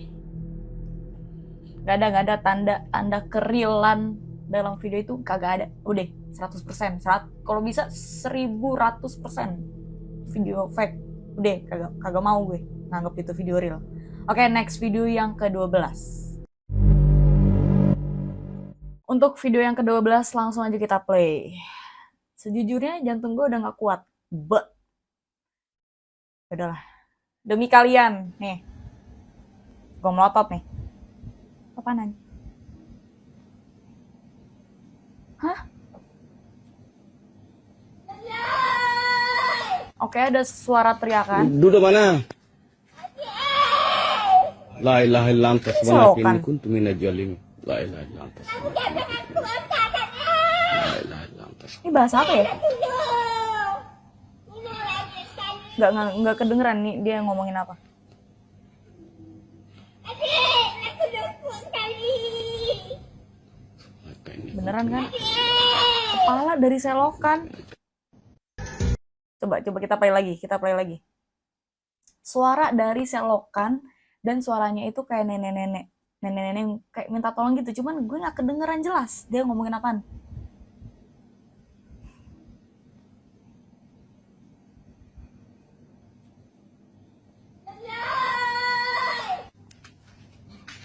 Gak ada tanda kerealan dalam video itu, kagak ada. Udah 100%, kalau bisa 1100% video fake. Udah, kagak mau gue nganggep itu video real. Oke, next video yang ke-12. Untuk video yang ke-12 langsung aja kita play. Sejujurnya jantung gue udah gak kuat. Udahlah. Demi kalian, nih. Gue melotot nih. Apaan? Hah? Oke, ada suara teriakan. Duduk mana? La ilaha illallah subhanaka inni kuntu minadz zalimin. La ilaha illallah. Ini bahasa apa ya? Nggak kedengeran nih dia ngomongin apa. Beneran kan? Kepala dari selokan. Coba kita play lagi. Suara dari selokan dan suaranya itu kayak nenek-nenek kayak minta tolong gitu. Cuman gue nggak kedengeran jelas dia ngomongin apaan.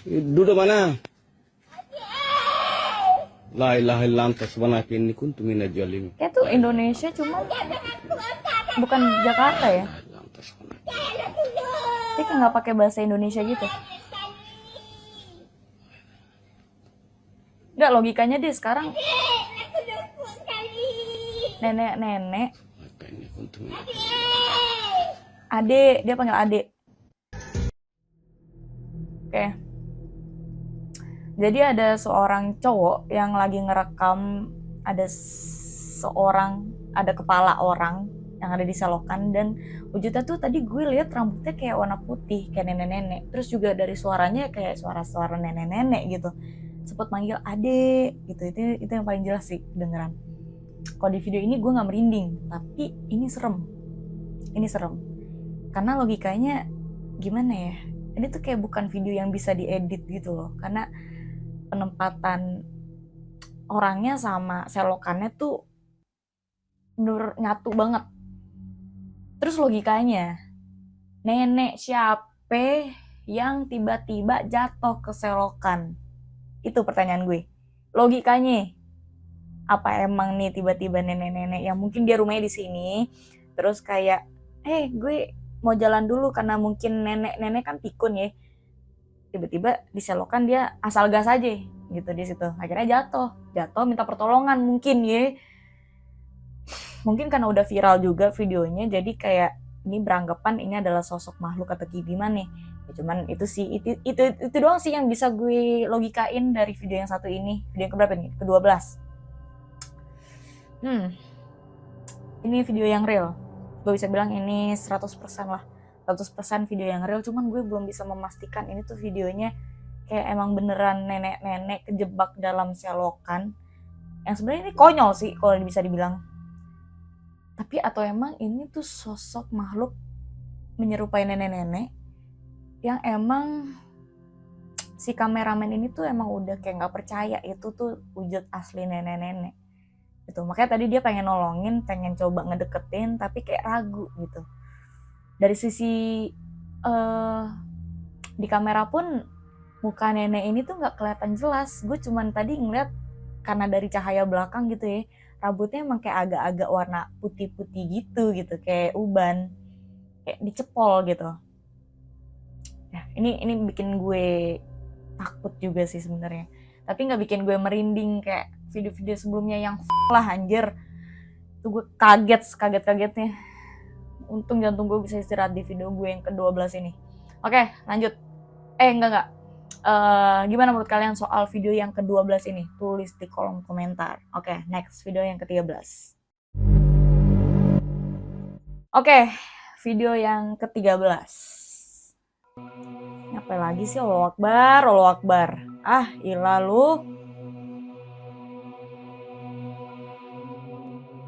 Duduk mana? La ilaha illallah subhanaka inni kuntu minadz zalimin. Kayak tuh Indonesia cuman bukan Jakarta ya. Dia kayak nggak pakai bahasa Indonesia gitu. Nggak, logikanya dia sekarang nenek adek, dia panggil adek. Oke. Jadi ada seorang cowok yang lagi ngerekam, ada kepala orang yang ada di selokan, dan wujudnya tuh tadi gue lihat rambutnya kayak warna putih, kayak nenek-nenek. Terus juga dari suaranya kayak suara-suara nenek-nenek gitu. Sempet manggil adek gitu. Itu yang paling jelas sih kedengeran. Kalau di video ini gue nggak merinding, tapi ini serem. Karena logikanya gimana ya? Ini tuh kayak bukan video yang bisa diedit gitu loh. Karena penempatan orangnya sama selokannya tuh bener nyatu banget. Terus logikanya, nenek siapa yang tiba-tiba jatuh ke selokan? Itu pertanyaan gue. Logikanya, apa emang nih tiba-tiba nenek-nenek yang mungkin dia rumahnya di sini, terus kayak, gue mau jalan dulu karena mungkin nenek-nenek kan pikun ya. Tiba-tiba di selokan dia asal gas aja gitu di situ. Akhirnya jatuh minta pertolongan mungkin ya. Mungkin karena udah viral juga videonya, jadi kayak ini beranggapan ini adalah sosok makhluk atau gimana nih. Ya, cuman itu sih itu doang sih yang bisa gue logikain dari video yang satu ini. Video yang keberapa nih? Ke-12. Ini video yang real. Gue bisa bilang ini 100% lah. 100% video yang real, cuman gue belum bisa memastikan ini tuh videonya kayak emang beneran nenek-nenek kejebak dalam selokan. Yang sebenarnya ini konyol sih kalau bisa dibilang. Tapi atau emang ini tuh sosok makhluk menyerupai nenek-nenek yang emang si kameramen ini tuh emang udah kayak nggak percaya itu tuh wujud asli nenek-nenek. gitu. Makanya tadi dia pengen nolongin, pengen coba ngedeketin, tapi kayak ragu gitu. Dari sisi di kamera pun muka nenek ini tuh nggak kelihatan jelas. Gue cuman tadi ngeliat karena dari cahaya belakang gitu ya, rambutnya emang kayak agak-agak warna putih-putih gitu, kayak uban, kayak dicepol gitu. Ya, ini bikin gue takut juga sih sebenarnya. Tapi nggak bikin gue merinding kayak video-video sebelumnya yang lah anjir. Tuh gue kagetnya. Untung jantung gue bisa istirahat di video gue yang ke-12 ini. Oke, lanjut. Enggak. Gimana menurut kalian soal video yang ke-12 ini? Tulis di kolom komentar. Oke, next video yang ke-13. Oke, video yang ke-13. Apa lagi sih? Allahu Akbar. Ah, ilah lu.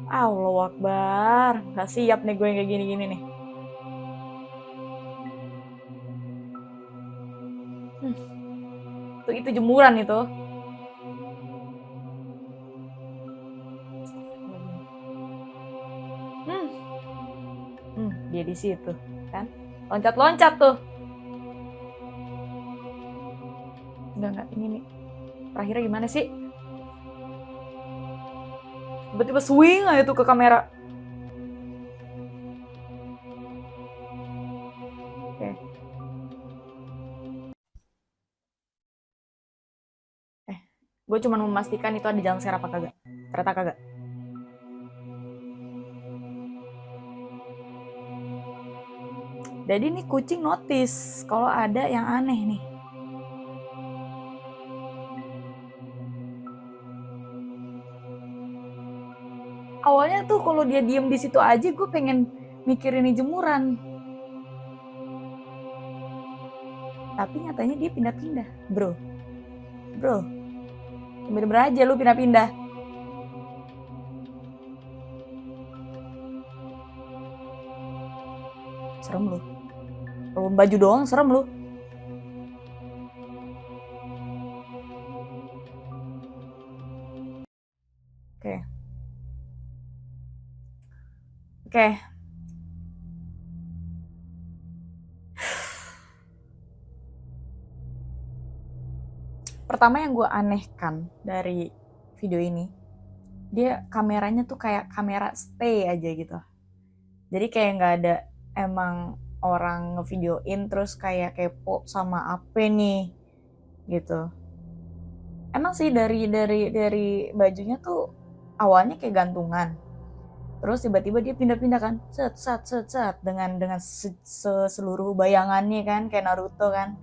Allahu Akbar. Gak siap nih gue yang kayak gini-gini nih. Tuh, itu jemuran itu. Dia di situ, kan? Loncat-loncat tuh. Enggak, ini nih. Terakhirnya gimana sih? Tiba-tiba swing aja tuh ke kamera. Oke. Gue cuma memastikan itu ada jalan serap apa kagak. Ternyata kagak. Jadi nih kucing notice kalau ada yang aneh nih. Awalnya tuh kalau dia diem di situ aja gue pengen mikirin ini jemuran. Tapi nyatanya dia pindah-pindah, bro. Bener-bener aja lu pindah-pindah. Serem lu. Kalau baju doang serem lu. Oke. Pertama yang gue anehkan dari video ini, dia kameranya tuh kayak kamera stay aja gitu. Jadi kayak nggak ada emang orang ngevideoin terus kayak kepo sama apa nih gitu. Emang sih dari bajunya tuh awalnya kayak gantungan. Terus tiba-tiba dia pindah-pindah kan, set dengan seluruh bayangannya kan, kayak Naruto kan.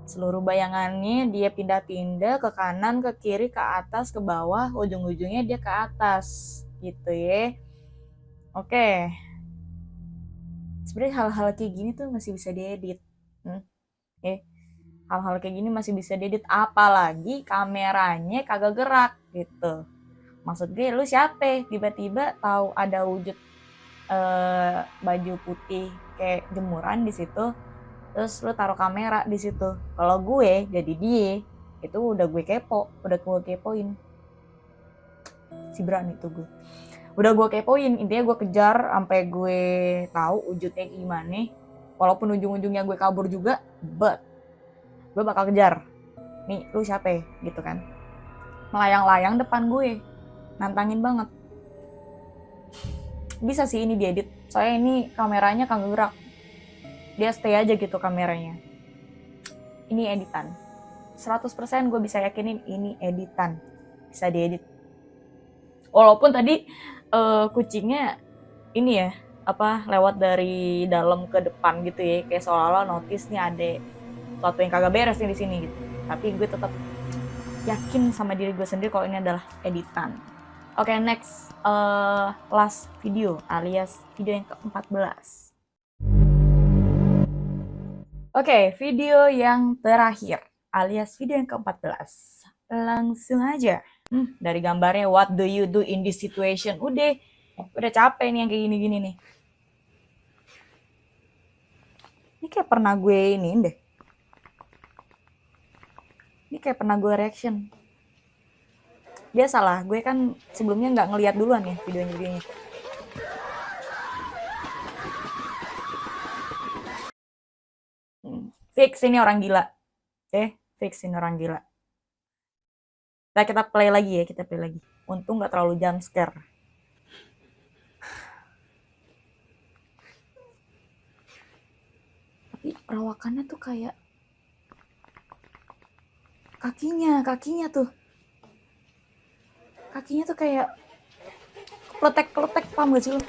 Seluruh bayangannya dia pindah-pindah ke kanan, ke kiri, ke atas, ke bawah, ujung-ujungnya dia ke atas gitu ya. Oke. Sebenarnya hal-hal kayak gini tuh masih bisa diedit. Hal-hal kayak gini masih bisa diedit, apalagi kameranya kagak gerak gitu. Maksud gue lu siapa? Tiba-tiba tahu ada wujud baju putih kayak jemuran di situ. Terus lu taruh kamera di situ. Kalau gue jadi dia, itu udah gue kepoin. Si berani tuh gue. Udah gue kepoin, intinya gue kejar sampai gue tahu wujudnya gimana. Walaupun ujung-ujungnya gue kabur juga, but gue bakal kejar. Nih, lu siapa? Gitu kan. Melayang-layang depan gue. Nantangin banget. Bisa sih ini diedit. Soalnya ini kameranya kagak gerak. Dia stay aja gitu kameranya. Ini editan. 100% gue bisa yakinin ini editan. Bisa diedit. Walaupun tadi kucingnya ini ya, lewat dari dalam ke depan gitu ya. Kayak seolah-olah notice nih ada sesuatu yang kagak beres nih di sini gitu. Tapi gue tetap yakin sama diri gue sendiri kalau ini adalah editan. Oke, next. Last video alias video yang ke-14. Oke, video yang terakhir alias video yang ke-14. Langsung aja. Dari gambarnya, what do you do in this situation? Udah capek nih yang kayak gini-gini nih. Ini kayak pernah gue ini deh. Ini kayak pernah gue reaction. Biasalah, gue kan sebelumnya nggak ngeliat duluan ya videonya. Fix ini orang gila. Oke, fix ini orang gila. Kita play lagi ya, kita play lagi. Untung nggak terlalu jump scare. Tapi perawakannya tuh kayak kakinya tuh. Kakinya tuh kayak kletek-kletek, paham gak sih lo?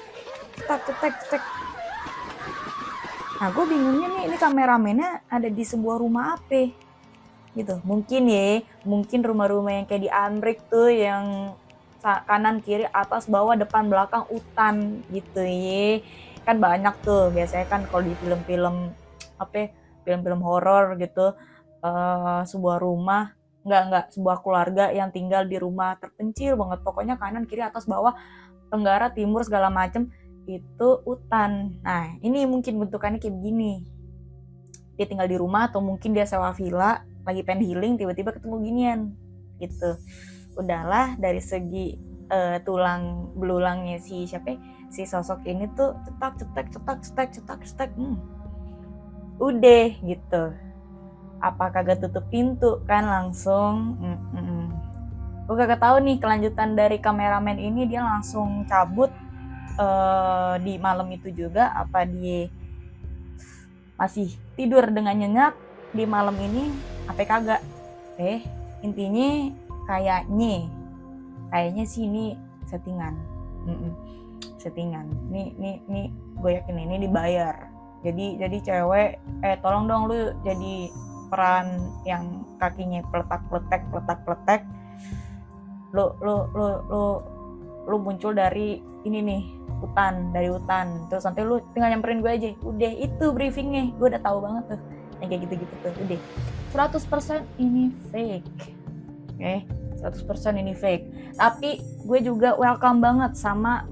Cetek. Nah, gue bingungnya nih, ini kameramennya ada di sebuah rumah apa gitu. Mungkin rumah-rumah yang kayak di Amrik tuh, yang kanan kiri atas bawah depan belakang hutan gitu ya. Kan banyak tuh biasanya kan kalau di film-film film-film horor gitu, sebuah rumah sebuah keluarga yang tinggal di rumah terpencil banget, pokoknya kanan kiri atas bawah tenggara timur segala macem itu hutan. Nah, ini mungkin bentukannya kayak begini. Dia tinggal di rumah atau mungkin dia sewa villa, lagi pengen healing, tiba-tiba ketemu ginian gitu. Udahlah, dari segi tulang belulangnya si sosok ini tuh cetak. Udah gitu. Apa kagak tutup pintu kan langsung. Gue kagak tahu nih kelanjutan dari kameramen ini, dia langsung cabut di malam itu juga, apa dia masih tidur dengan nyenyak di malam ini apa kagak. Intinya kayaknya sih ini settingan. Settingan. Nih gue yakin ini dibayar. Jadi cewek, tolong dong lu jadi peran yang kakinya peletak-peletek. Lu muncul dari ini nih, dari hutan. Terus nanti lu tinggal nyamperin gue aja. Udah, itu briefingnya. Gue udah tahu banget tuh. Yang kayak gitu-gitu tuh. Udah. 100% ini fake. Oke, 100% ini fake. Tapi gue juga welcome banget sama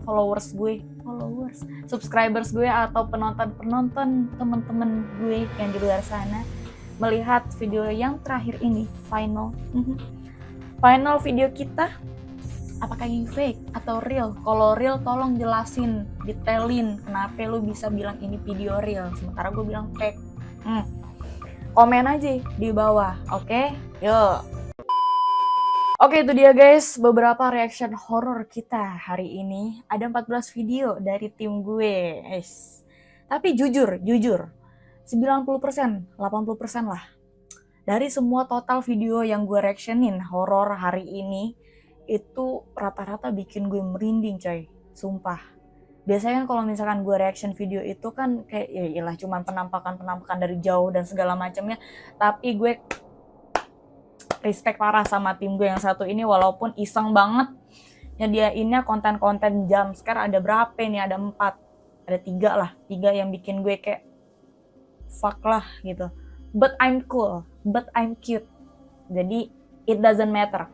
subscribers gue atau penonton teman-teman gue yang di luar sana melihat video yang terakhir ini, final video kita. Apakah ini fake atau real? Kalau real tolong jelasin, detailin kenapa lu bisa bilang ini video real sementara gue bilang fake. Komen aja di bawah, oke? Yuk. Oke, itu dia guys, beberapa reaction horror kita hari ini. Ada 14 video dari tim gue. Tapi jujur, 90%, 80% lah. Dari semua total video yang gue reactionin horror hari ini, itu rata-rata bikin gue merinding coy, sumpah. Biasanya kan kalau misalkan gue reaction video itu kan kayak ya iyalah cuman penampakan dari jauh dan segala macamnya. Tapi gue respect parah sama tim gue yang satu ini, walaupun iseng banget nyediainnya konten-konten jumpscare. Ada berapa nih? Ada 4, ada 3 yang bikin gue kayak fuck lah gitu. But I'm cool, but I'm cute. Jadi it doesn't matter.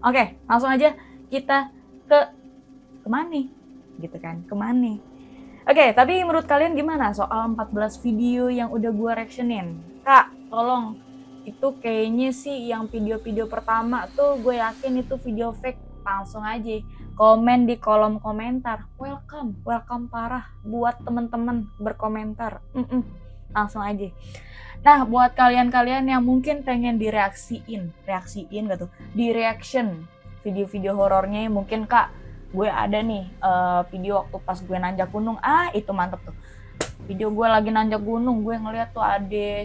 Oke, langsung aja kita kemana gitu kan, kemana. Oke, tapi menurut kalian gimana soal 14 video yang udah gue reactionin? Kak, tolong, itu kayaknya sih yang video-video pertama tuh gue yakin itu video fake. Langsung aja komen di kolom komentar. Welcome parah buat temen-temen berkomentar. Langsung aja. Nah, buat kalian-kalian yang mungkin pengen reaction di reaction video-video horornya, mungkin Kak, gue ada nih video waktu pas gue nanjak gunung. Itu mantep tuh. Video gue lagi nanjak gunung, gue ngeliat tuh ade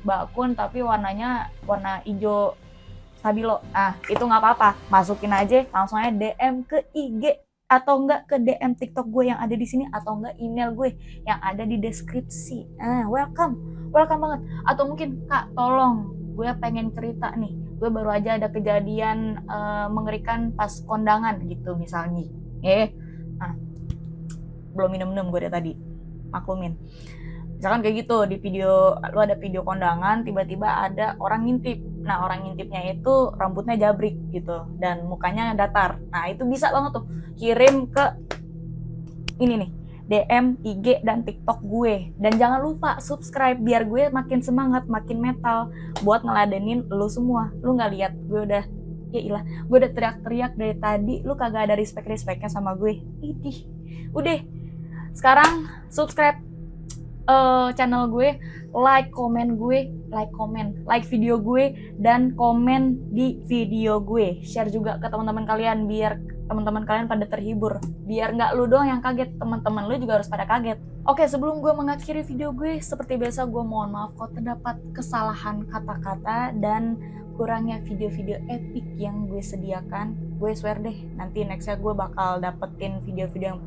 bakun tapi warnanya warna hijau stabilo. Itu nggak apa-apa, masukin aja langsung aja DM ke IG atau enggak ke DM TikTok gue yang ada di sini, atau enggak email gue yang ada di deskripsi. Welcome banget. Atau mungkin Kak, tolong gue pengen cerita nih, gue baru aja ada kejadian mengerikan pas kondangan gitu misalnya. Belum minum gue dari tadi, maklumin. Misalkan kayak gitu, di video lu ada video kondangan, tiba-tiba ada orang ngintip. Nah, orang ngintipnya itu rambutnya jabrik gitu dan mukanya datar. Nah, itu bisa banget tuh kirim ke ini nih, DM, IG, dan TikTok gue. Dan jangan lupa subscribe biar gue makin semangat, makin metal buat ngeladenin lu semua. Lu nggak lihat gue udah, ya ilah, gue udah teriak-teriak dari tadi, lu kagak ada respect-respectnya sama gue. Idih, udah. Sekarang subscribe channel gue, like video gue, dan komen di video gue. Share juga ke teman-teman kalian biar teman-teman kalian pada terhibur. Biar nggak lu doang yang kaget, teman-teman lu juga harus pada kaget. Oke, sebelum gue mengakhiri video gue, seperti biasa gue mohon maaf kalau terdapat kesalahan kata-kata dan kurangnya video-video epic yang gue sediakan. Gue swear deh, nanti nextnya gue bakal dapetin video-video yang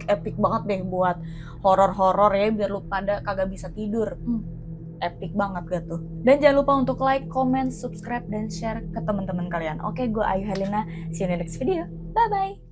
epic banget deh buat horor-horor ya, biar lu pada kagak bisa tidur. Epic banget gitu. Dan jangan lupa untuk like, comment, subscribe, dan share ke teman-teman kalian. Oke, gue Ayu Helena. See you in the next video. Bye-bye.